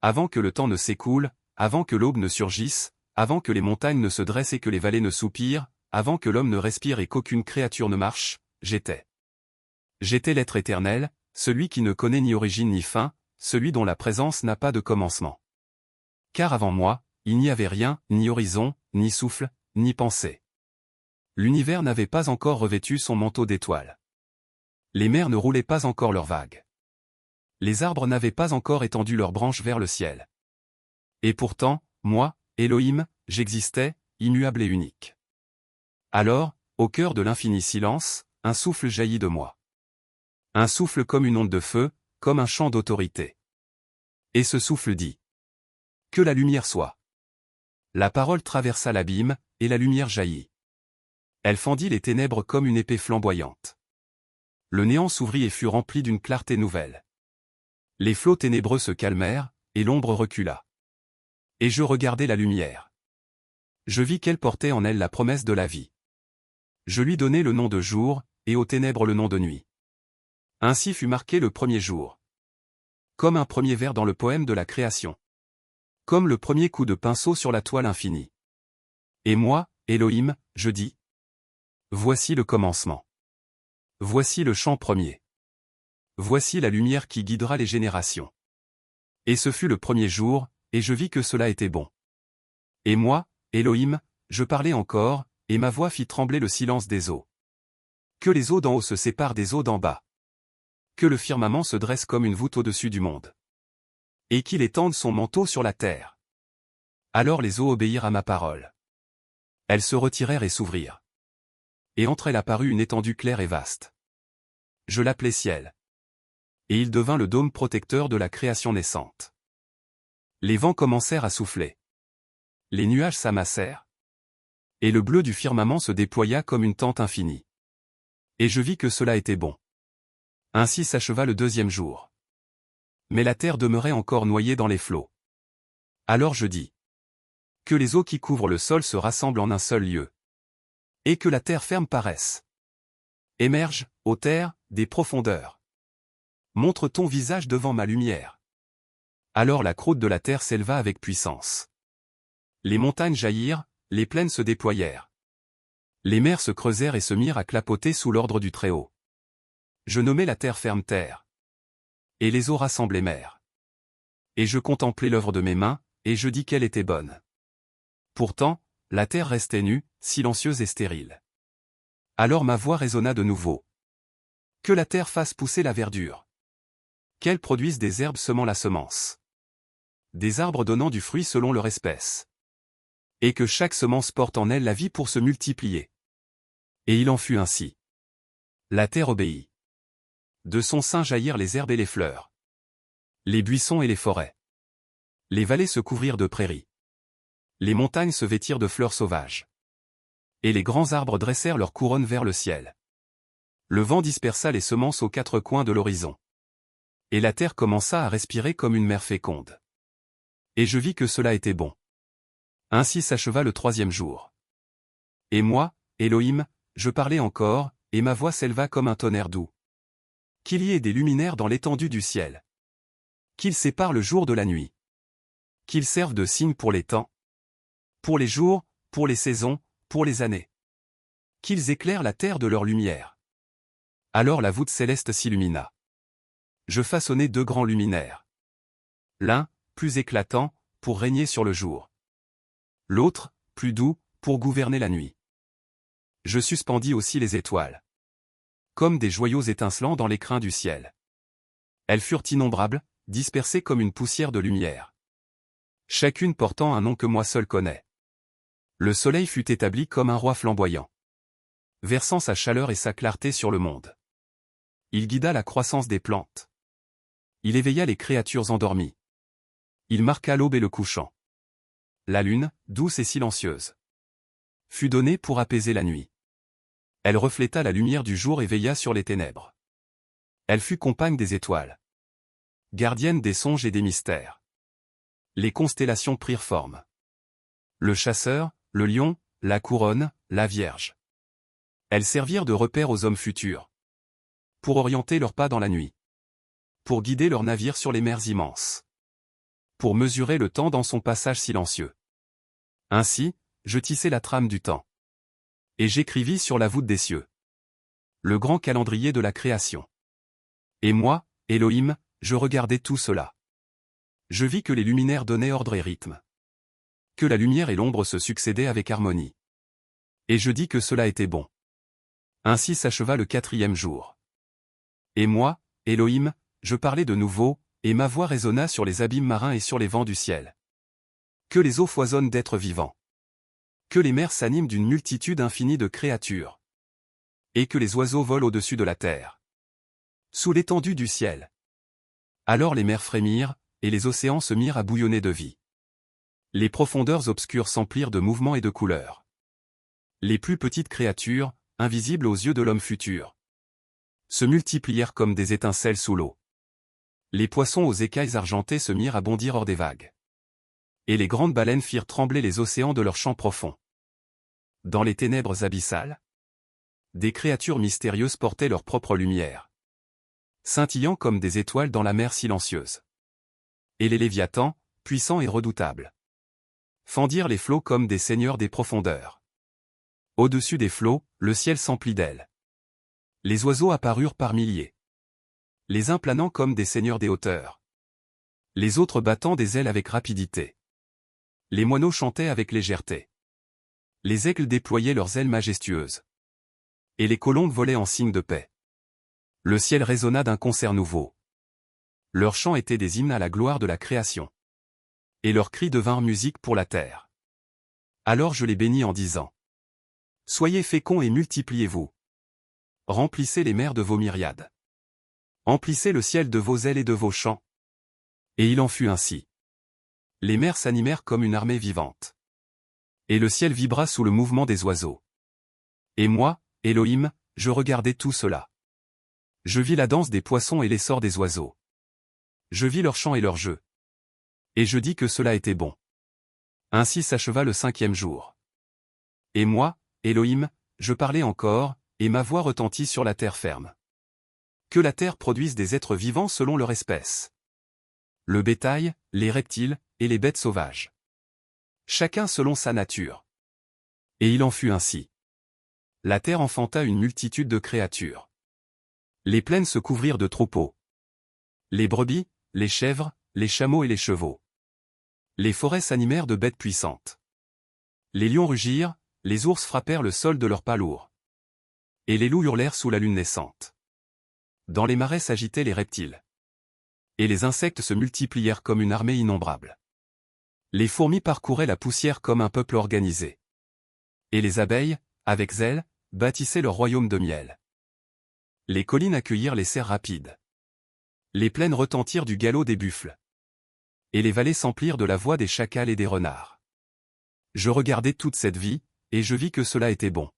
avant que le temps ne s'écoule, avant que l'aube ne surgisse, avant que les montagnes ne se dressent et que les vallées ne soupirent, avant que l'homme ne respire et qu'aucune créature ne marche, j'étais. J'étais l'être éternel, celui qui ne connaît ni origine ni fin, celui dont la présence n'a pas de commencement. Car avant moi, il n'y avait rien, ni horizon, ni souffle, ni pensée. L'univers n'avait pas encore revêtu son manteau d'étoiles. Les mers ne roulaient pas encore leurs vagues. Les arbres n'avaient pas encore étendu leurs branches vers le ciel. Et pourtant, moi, Elohim, j'existais, immuable et unique. Alors, au cœur de l'infini silence, un souffle jaillit de moi. Un souffle comme une onde de feu, comme un chant d'autorité. Et ce souffle dit: que la lumière soit. La parole traversa l'abîme, et la lumière jaillit. Elle fendit les ténèbres comme une épée flamboyante. Le néant s'ouvrit et fut rempli d'une clarté nouvelle. Les flots ténébreux se calmèrent, et l'ombre recula. Et je regardai la lumière. Je vis qu'elle portait en elle la promesse de la vie. Je lui donnai le nom de jour, et aux ténèbres le nom de nuit. Ainsi fut marqué le premier jour. Comme un premier vers dans le poème de la création. Comme le premier coup de pinceau sur la toile infinie. Et moi, Elohim, je dis: voici le commencement. Voici le chant premier. Voici la lumière qui guidera les générations. Et ce fut le premier jour, et je vis que cela était bon. Et moi, Elohim, je parlais encore, et ma voix fit trembler le silence des eaux. Que les eaux d'en haut se séparent des eaux d'en bas. Que le firmament se dresse comme une voûte au-dessus du monde. Et qu'il étende son manteau sur la terre. Alors les eaux obéirent à ma parole. Elles se retirèrent et s'ouvrirent. Et entre elles apparut une étendue claire et vaste. Je l'appelai ciel. Et il devint le dôme protecteur de la création naissante. Les vents commencèrent à souffler. Les nuages s'amassèrent. Et le bleu du firmament se déploya comme une tente infinie. Et je vis que cela était bon. Ainsi s'acheva le deuxième jour. Mais la terre demeurait encore noyée dans les flots. Alors je dis: que les eaux qui couvrent le sol se rassemblent en un seul lieu. Et que la terre ferme paraisse. Émerge, ô terre, des profondeurs. Montre ton visage devant ma lumière. Alors la croûte de la terre s'éleva avec puissance. Les montagnes jaillirent, les plaines se déployèrent. Les mers se creusèrent et se mirent à clapoter sous l'ordre du Très-Haut. Je nommai la terre ferme terre. Et les eaux rassemblées mer. Et je contemplai l'œuvre de mes mains, et je dis qu'elle était bonne. Pourtant, la terre restait nue, silencieuse et stérile. Alors ma voix résonna de nouveau. Que la terre fasse pousser la verdure. Qu'elle produise des herbes semant la semence. Des arbres donnant du fruit selon leur espèce. Et que chaque semence porte en elle la vie pour se multiplier. Et il en fut ainsi. La terre obéit. De son sein jaillirent les herbes et les fleurs. Les buissons et les forêts. Les vallées se couvrirent de prairies. Les montagnes se vêtirent de fleurs sauvages. Et les grands arbres dressèrent leurs couronnes vers le ciel. Le vent dispersa les semences aux quatre coins de l'horizon. Et la terre commença à respirer comme une mer féconde. Et je vis que cela était bon. Ainsi s'acheva le troisième jour. Et moi, Elohim, je parlais encore, et ma voix s'éleva comme un tonnerre doux. Qu'il y ait des luminaires dans l'étendue du ciel. Qu'ils séparent le jour de la nuit. Qu'ils servent de signe pour les temps. Pour les jours, pour les saisons, pour les années. Qu'ils éclairent la terre de leur lumière. Alors la voûte céleste s'illumina. Je façonnai deux grands luminaires. L'un, plus éclatant, pour régner sur le jour. L'autre, plus doux, pour gouverner la nuit. Je suspendis aussi les étoiles. Comme des joyaux étincelants dans les crins du ciel. Elles furent innombrables, dispersées comme une poussière de lumière. Chacune portant un nom que moi seul connais. Le soleil fut établi comme un roi flamboyant. Versant sa chaleur et sa clarté sur le monde. Il guida la croissance des plantes. Il éveilla les créatures endormies. Il marqua l'aube et le couchant. La lune, douce et silencieuse, fut donnée pour apaiser la nuit. Elle refléta la lumière du jour et veilla sur les ténèbres. Elle fut compagne des étoiles. Gardienne des songes et des mystères. Les constellations prirent forme. Le chasseur, le lion, la couronne, la vierge. Elles servirent de repère aux hommes futurs. Pour orienter leurs pas dans la nuit. Pour guider leurs navires sur les mers immenses. pour mesurer le temps dans son passage silencieux. Ainsi, je tissai la trame du temps. Et j'écrivis sur la voûte des cieux le grand calendrier de la création. Et moi, Elohim, je regardais tout cela. Je vis que les luminaires donnaient ordre et rythme. Que la lumière et l'ombre se succédaient avec harmonie. Et je dis que cela était bon. Ainsi s'acheva le 4e jour. Et moi, Elohim, je parlais de nouveau, et ma voix résonna sur les abîmes marins et sur les vents du ciel. Que les eaux foisonnent d'êtres vivants. Que les mers s'animent d'une multitude infinie de créatures. Et que les oiseaux volent au-dessus de la terre. Sous l'étendue du ciel. Alors les mers frémirent, et les océans se mirent à bouillonner de vie. Les profondeurs obscures s'emplirent de mouvements et de couleurs. Les plus petites créatures, invisibles aux yeux de l'homme futur, se multiplièrent comme des étincelles sous l'eau. Les poissons aux écailles argentées se mirent à bondir hors des vagues. Et les grandes baleines firent trembler les océans de leurs champs profonds. Dans les ténèbres abyssales, des créatures mystérieuses portaient leur propre lumière, scintillant comme des étoiles dans la mer silencieuse. Et les léviathans, puissants et redoutables, fendirent les flots comme des seigneurs des profondeurs. Au-dessus des flots, le ciel s'emplit d'ailes. Les oiseaux apparurent par milliers. Les uns planant comme des seigneurs des hauteurs. Les autres battant des ailes avec rapidité. Les moineaux chantaient avec légèreté. Les aigles déployaient leurs ailes majestueuses. Et les colombes volaient en signe de paix. Le ciel résonna d'un concert nouveau. Leurs chants étaient des hymnes à la gloire de la création. Et leurs cris devinrent musique pour la terre. Alors je les bénis en disant: Soyez féconds et multipliez-vous. Remplissez les mers de vos myriades. Emplissez le ciel de vos ailes et de vos chants. Et il en fut ainsi. Les mers s'animèrent comme une armée vivante. Et le ciel vibra sous le mouvement des oiseaux. Et moi, Elohim, je regardais tout cela. Je vis la danse des poissons et l'essor des oiseaux. Je vis leurs chants et leurs jeux. Et je dis que cela était bon. Ainsi s'acheva le 5e jour. Et moi, Elohim, je parlais encore, et ma voix retentit sur la terre ferme. Que la terre produise des êtres vivants selon leur espèce. Le bétail, les reptiles, et les bêtes sauvages. Chacun selon sa nature. Et il en fut ainsi. La terre enfanta une multitude de créatures. Les plaines se couvrirent de troupeaux. Les brebis, les chèvres, les chameaux et les chevaux. Les forêts s'animèrent de bêtes puissantes. Les lions rugirent, les ours frappèrent le sol de leurs pas lourds. Et les loups hurlèrent sous la lune naissante. Dans les marais s'agitaient les reptiles. Et les insectes se multiplièrent comme une armée innombrable. Les fourmis parcouraient la poussière comme un peuple organisé. Et les abeilles, avec zèle, bâtissaient leur royaume de miel. Les collines accueillirent les cerfs rapides. Les plaines retentirent du galop des buffles. Et les vallées s'emplirent de la voix des chacals et des renards. Je regardais toute cette vie, et je vis que cela était bon.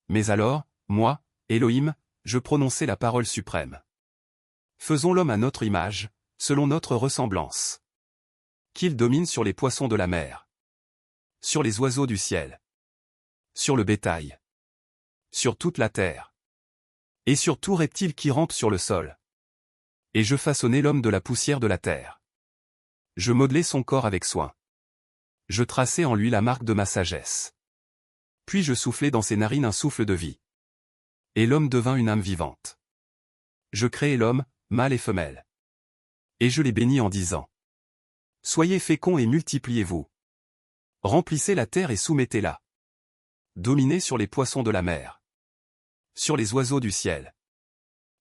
Mais alors, moi, Elohim, je prononçai la parole suprême. Faisons l'homme à notre image, selon notre ressemblance. Qu'il domine sur les poissons de la mer. Sur les oiseaux du ciel. Sur le bétail. Sur toute la terre. Et sur tout reptile qui rampe sur le sol. Et je façonnai l'homme de la poussière de la terre. Je modelai son corps avec soin. Je traçai en lui la marque de ma sagesse. Puis je soufflai dans ses narines un souffle de vie. Et l'homme devint une âme vivante. Je créai l'homme, mâle et femelle. Et je les bénis en disant: Soyez féconds et multipliez-vous. Remplissez la terre et soumettez-la. Dominez sur les poissons de la mer. Sur les oiseaux du ciel.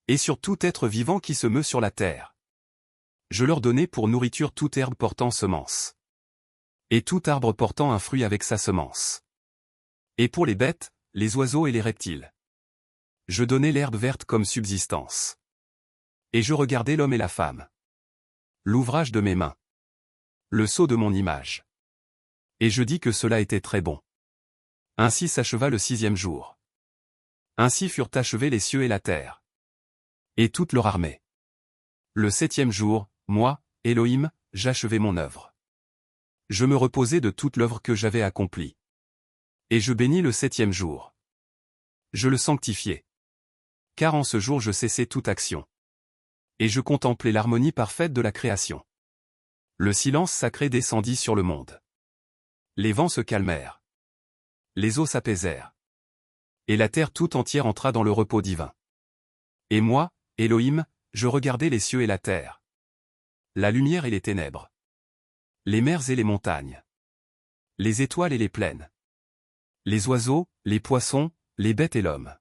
Et sur tout être vivant qui se meut sur la terre. Je leur donnai pour nourriture toute herbe portant semence. Et tout arbre portant un fruit avec sa semence. Et pour les bêtes, les oiseaux et les reptiles. Je donnai l'herbe verte comme subsistance. Et je regardai l'homme et la femme. L'ouvrage de mes mains. Le sceau de mon image. Et je dis que cela était très bon. Ainsi s'acheva le 6e jour. Ainsi furent achevés les cieux et la terre. Et toute leur armée. Le 7e jour, moi, Elohim, j'achevai mon œuvre. Je me reposai de toute l'œuvre que j'avais accomplie. Et je bénis le 7e jour. Je le sanctifiai. Car en ce jour je cessai toute action. Et je contemplai l'harmonie parfaite de la création. Le silence sacré descendit sur le monde. Les vents se calmèrent. Les eaux s'apaisèrent. Et la terre tout entière entra dans le repos divin. Et moi, Elohim, je regardais les cieux et la terre. La lumière et les ténèbres. Les mers et les montagnes. Les étoiles et les plaines. Les oiseaux, les poissons, les bêtes et l'homme.